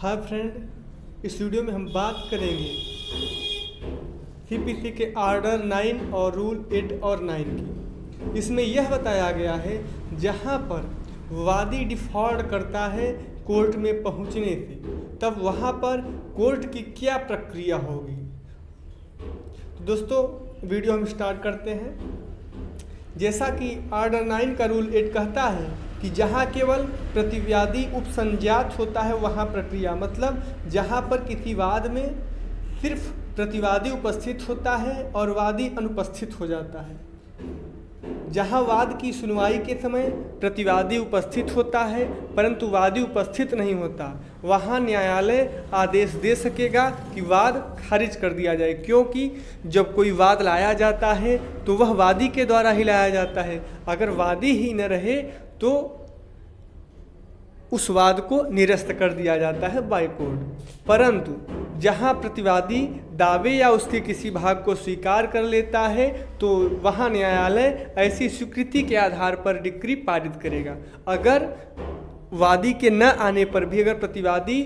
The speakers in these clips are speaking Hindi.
हाय फ्रेंड, इस वीडियो में हम बात करेंगे सीपीसी के ऑर्डर 9 और रूल 8 और 9 की। इसमें यह बताया गया है जहां पर वादी डिफॉल्ट करता है कोर्ट में पहुंचने से, तब वहां पर कोर्ट की क्या प्रक्रिया होगी। तो दोस्तों वीडियो हम स्टार्ट करते हैं। जैसा कि ऑर्डर 9 का रूल 8 कहता है कि जहां केवल प्रतिवादी उपसंजात होता है वहां प्रक्रिया, मतलब जहां पर किसी वाद में सिर्फ प्रतिवादी उपस्थित होता है और वादी अनुपस्थित हो जाता है। जहां वाद की सुनवाई के समय प्रतिवादी उपस्थित होता है परंतु वादी उपस्थित नहीं होता, वहां न्यायालय आदेश दे सकेगा कि वाद खारिज कर दिया जाए, क्योंकि जब कोई वाद लाया जाता है तो वह वादी के द्वारा ही लाया जाता है। अगर वादी ही न रहे तो उस वाद को निरस्त कर दिया जाता है बाय कोर्ट। परंतु जहां प्रतिवादी दावे या उसके किसी भाग को स्वीकार कर लेता है तो वहां न्यायालय ऐसी स्वीकृति के आधार पर डिक्री पारित करेगा। अगर वादी के न आने पर भी अगर प्रतिवादी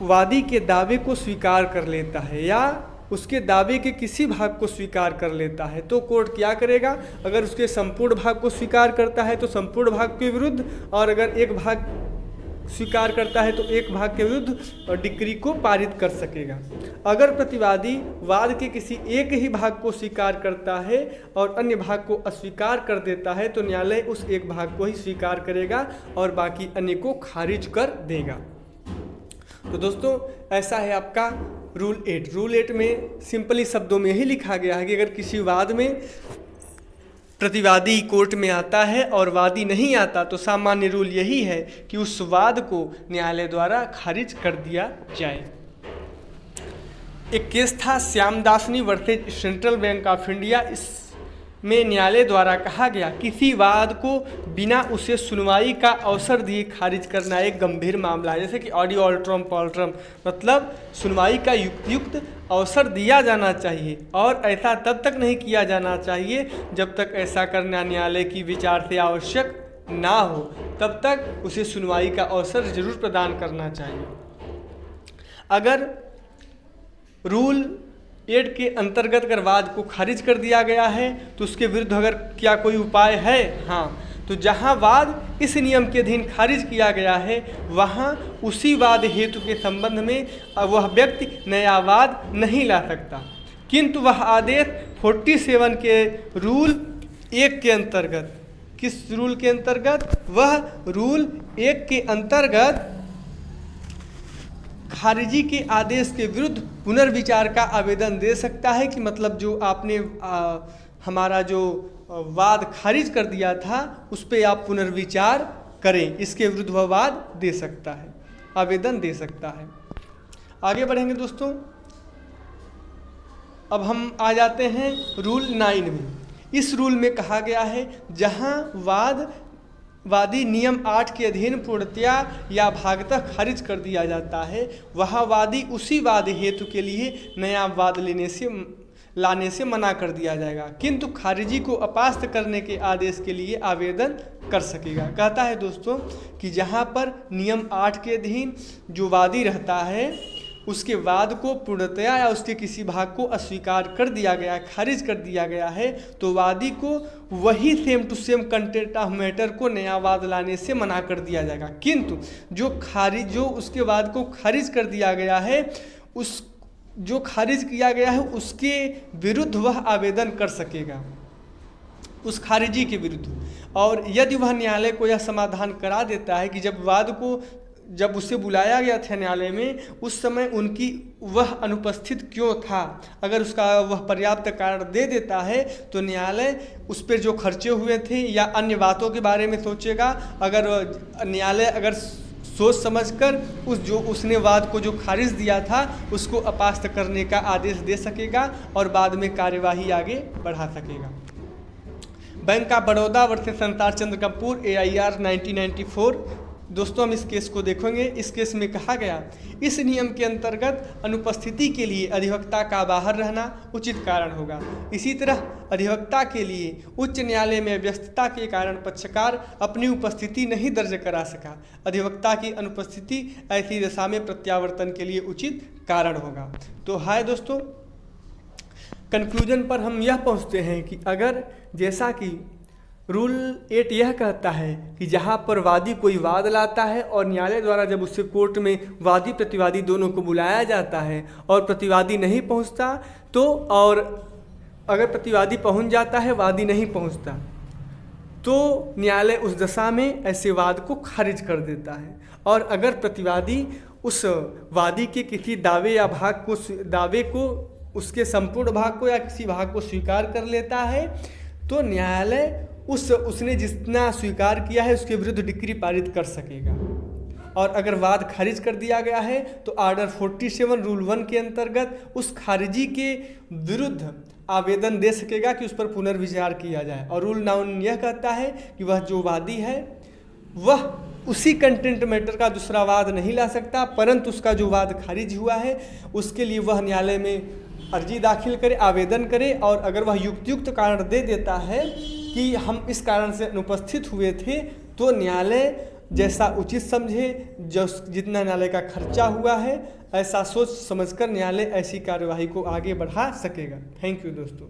वादी के दावे को स्वीकार कर लेता है या उसके दावे के किसी भाग को स्वीकार कर लेता है तो कोर्ट क्या करेगा। अगर उसके संपूर्ण भाग को स्वीकार करता है तो संपूर्ण भाग के विरुद्ध, और अगर एक भाग स्वीकार करता है तो एक भाग के विरुद्ध डिक्री को पारित कर सकेगा। अगर प्रतिवादी वाद के किसी एक ही भाग को स्वीकार करता है और अन्य भाग को अस्वीकार कर देता है तो न्यायालय उस एक भाग को ही स्वीकार करेगा और बाकी अन्य को खारिज कर देगा। तो दोस्तों ऐसा है आपका रूल 8। रूल 8 में सिंपली शब्दों में ही लिखा गया है कि अगर किसी वाद में प्रतिवादी कोर्ट में आता है और वादी नहीं आता तो सामान्य रूल यही है कि उस वाद को न्यायालय द्वारा खारिज कर दिया जाए। एक केस था Shyamdasani versus Central Bank of India. इसमें न्यायालय द्वारा कहा गया किसी वाद को बिना उसे सुनवाई का अवसर दिए खारिज करना एक गंभीर मामला है। जैसे कि ऑडियो अल्ट्रम पॉल्ट्रम, मतलब सुनवाई का युक्त अवसर दिया जाना चाहिए और ऐसा तब तक नहीं किया जाना चाहिए जब तक ऐसा करना न्यायालय की विचार से आवश्यक ना हो, तब तक उसे सुनवाई का अवसर जरूर प्रदान करना चाहिए। अगर रूल 8 के अंतर्गत अगर वाद को खारिज कर दिया गया है तो उसके विरुद्ध अगर क्या कोई उपाय है, हाँ, तो जहां वाद इस नियम के अधीन खारिज किया गया है वहां उसी वाद हेतु के संबंध में वह व्यक्ति नया वाद नहीं ला सकता, किंतु वह आदेश 47 के रूल 1 के अंतर्गत, किस रूल के अंतर्गत, वह रूल 1 के अंतर्गत खारिजी के आदेश के विरुद्ध पुनर्विचार का आवेदन दे सकता है कि मतलब जो आपने हमारा जो वाद खारिज कर दिया था उस पर आप पुनर्विचार करें, इसके विरुद्ध वह वाद दे सकता है, आवेदन दे सकता है। आगे बढ़ेंगे दोस्तों। अब हम आ जाते हैं रूल 9 में। इस रूल में कहा गया है जहां वादी नियम 8 के अधीन पूर्णतया या भागतः खारिज कर दिया जाता है, वह वादी उसी वाद हेतु के लिए नया वाद लाने से मना कर दिया जाएगा, किंतु खारिजी को अपास्त करने के आदेश के लिए आवेदन कर सकेगा। कहता है दोस्तों कि जहां पर नियम 8 के अधीन जो वादी रहता है उसके वाद को पूर्णतया या उसके किसी भाग को अस्वीकार कर दिया गया, खारिज कर दिया गया है, तो वादी को वही same to same content of matter को नया वाद लाने से मना कर दिया जाएगा, किंतु जो उसके वाद को खारिज कर दिया गया है, उस जो खारिज किया गया है उसके विरुद्ध वह आवेदन कर सकेगा, उस खारिजी के विरुद्ध। और यदि वह न्यायालय को यह समाधान करा देता है कि जब उसे बुलाया गया था न्यायालय में उस समय उनकी वह अनुपस्थित क्यों था, अगर उसका वह पर्याप्त कारण दे देता है तो न्यायालय उस पर जो खर्चे हुए थे या अन्य बातों के बारे में सोचेगा। अगर न्यायालय अगर सोच समझकर उसने वाद को जो खारिज दिया था उसको अपास्त करने का आदेश दे सकेगा और बाद में कार्यवाही आगे बढ़ा सकेगा। बैंक ऑफ बड़ौदा वर्सेस संसार चंद्र कपूर AIR 1994 दोस्तों हम इस केस को देखेंगे। इस केस में कहा गया, इस नियम के अंतर्गत अनुपस्थिति के लिए अधिवक्ता का बाहर रहना उचित कारण होगा। इसी तरह अधिवक्ता के लिए उच्च न्यायालय में व्यस्तता के कारण पक्षकार अपनी उपस्थिति नहीं दर्ज करा सका। अधिवक्ता की अनुपस्थिति ऐसी दशा में प्रत्यावर्तन के लिए उचित कारण होगा। तो हाय दोस्तों, कंक्लूजन पर हम यह पहुंचते हैं कि अगर जैसा कि रूल 8 यह कहता है कि जहां पर वादी कोई वाद लाता है और न्यायालय द्वारा जब उससे कोर्ट में वादी प्रतिवादी दोनों को बुलाया जाता है और प्रतिवादी नहीं पहुंचता, तो और अगर प्रतिवादी पहुंच जाता है, वादी नहीं पहुंचता, तो न्यायालय उस दशा में ऐसे वाद को खारिज कर देता है। और अगर प्रतिवादी उस वादी के किसी दावे को उसके संपूर्ण भाग को या किसी भाग को स्वीकार कर लेता है, तो न्यायालय उसने जितना स्वीकार किया है उसके विरुद्ध डिक्री पारित कर सकेगा। और अगर वाद खारिज कर दिया गया है तो आर्डर 47 रूल 1 के अंतर्गत उस खारिजी के विरुद्ध आवेदन दे सकेगा कि उस पर पुनर्विचार किया जाए। और रूल 9 यह कहता है कि वह जो वादी है वह उसी कंटेंट मैटर का दूसरा वाद नहीं ला सकता, परंतु उसका जो वाद खारिज हुआ है उसके लिए वह न्यायालय में अर्जी दाखिल करे, आवेदन करे। और अगर वह युक्त कारण दे देता है कि हम इस कारण से अनुपस्थित हुए थे, तो न्यायालय जैसा उचित समझे, जितना न्यायालय का खर्चा हुआ है, ऐसा सोच समझकर न्यायालय ऐसी कार्यवाही को आगे बढ़ा सकेगा। थैंक यू दोस्तों।